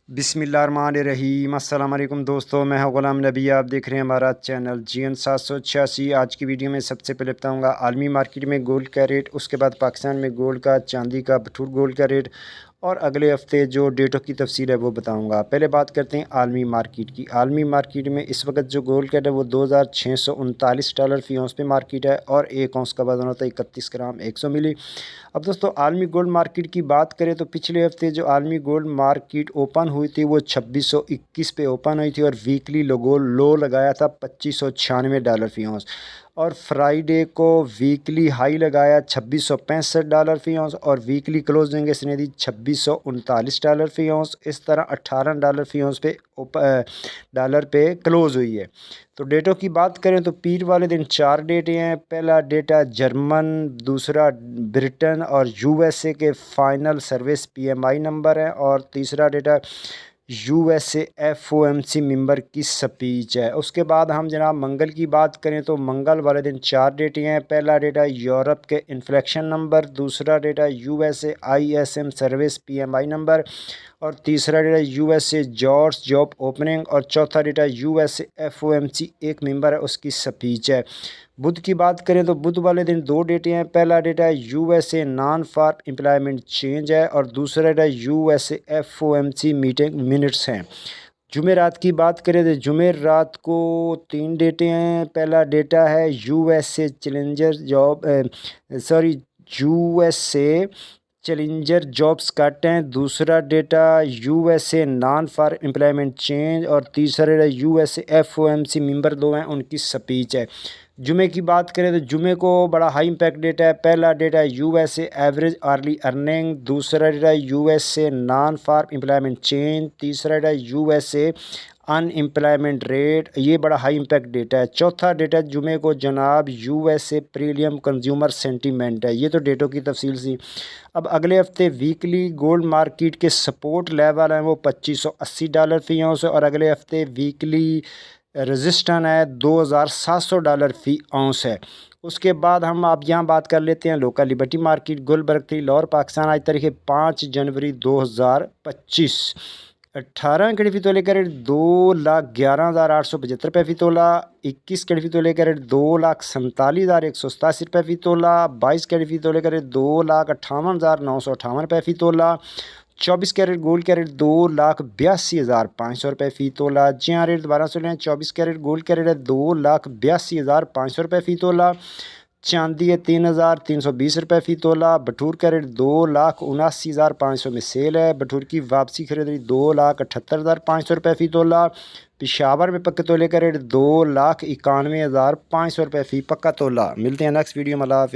बिस्मिल्लाहिर्रहमानिर्रहीम। अस्सलाम वालेकुम दोस्तों, मैं हूं ग़ुलाम नबी। आप देख रहे हैं हमारा चैनल GN 786। आज की वीडियो में सबसे पहले बताऊंगा आलमी मार्केट में गोल्ड का रेट, उसके बाद पाकिस्तान में गोल्ड का, चांदी का, बटूर गोल्ड का रेट और अगले हफ्ते जो डेटों की तफसील है वो बताऊंगा। पहले बात करते हैं आलमी मार्केट की। आलमी मार्केट में इस वक्त जो गोल्ड का है वो $2639 फ़ी औंस पे मार्केट है और एक औंस का वज़न होता है 31 ग्राम 100 मिली। अब दोस्तों आलमी गोल्ड मार्केट की बात करें तो पिछले हफ्ते जो आलमी गोल्ड मार्केट ओपन हुई थी वो 2621 पे ओपन हुई थी और वीकली लो लगाया था $2596 फ़ी औंस, और फ्राइडे को वीकली हाई लगाया $2665 फ़ी औंस और वीकली क्लोजिंग इसने दी $2639 फ़ी औंस। इस तरह $18 फ़ी औंस पे डॉलर पे क्लोज़ हुई है। तो डेटों की बात करें तो पीर वाले दिन 4 डेटे हैं। पहला डेटा जर्मन, दूसरा ब्रिटेन और USA के फाइनल सर्विस PMI नंबर है और तीसरा डेटा USA FOMC मेंबर की स्पीच है। उसके बाद हम जनाब मंगल की बात करें तो मंगल वाले दिन 4 डेटे हैं। पहला डेटा यूरोप के इन्फ्लेक्शन नंबर, दूसरा data USA ISM service PMI number और तीसरा डेटा USA जॉब ओपनिंग और चौथा डेटा USA FOMC एक मेंबर है उसकी स्पीच है। बुध की बात करें तो बुध वाले दिन 2 डेटे हैं। पहला data USA non farm employment change है और दूसरा data USA FOMC meeting minutes हैं। जुमेरात की बात करें तो जुमेरात को 3 डेटे हैं। पहला डेटा है USA चैलेंजर जॉब्स कट हैं, दूसरा data USA non farm employment change और तीसरा डेटा USA FOMC मेंबर 2 हैं उनकी स्पीच है। जुमे की बात करें तो जुमे को बड़ा हाई इम्पैक्ट डेटा है। पहला data USA average early earning, दूसरा data USA non farm employment change, तीसरा डेटा USA अनएम्प्लॉयमेंट रेट, ये बड़ा हाई इम्पैक्ट डेटा है। चौथा डेटा जुमे को जनाब USA प्रीमियम कंज्यूमर सेंटीमेंट है। ये तो डेटों की तफसील सी। अब अगले हफ्ते वीकली गोल्ड मार्केट के सपोर्ट लेवल हैं वो $2580 फ़ी औंस और अगले हफ्ते वीकली रेजिस्टेंस है $2700 फ़ी औंस है। उसके बाद हम आप यहाँ बात कर लेते हैं लोकल लिबर्टी मार्केट गुलबर्ग थी लाहौर पाकिस्तान। आज तारीख 5 जनवरी 2025। 18 कैरेट फ़ी तोले का रेट 2,11,875 रुपये फ़ी तोला। 21 कैरेट फ़ी तोले का रेट 2,47,187 रुपये फ़ी तोला। 22 कैरेट फ़ी तोले का रेट 2,58,958 रुपये फ़ी तोला। 24 कैरेट गोल्ड का रेट 2,82,500 रुपये फ़ी तोला। जी हाँ, रेट दोबारा सुन लें, 24 कैरेट गोल्ड का रेट है 2,82,500 रुपये फ़ी तोला। चांदी है 3,320 रुपये फ़ी तोला। बटूर का रेट 2,79,500 में सेल है। बटूर की वापसी खरीदारी 2,78,500 रुपये फ़ी तोला। पिशावर में पक्के तोले का रेट 2,91,500 रुपये फ़ी पक्का तोला। मिलते हैं नेक्स्ट वीडियो में।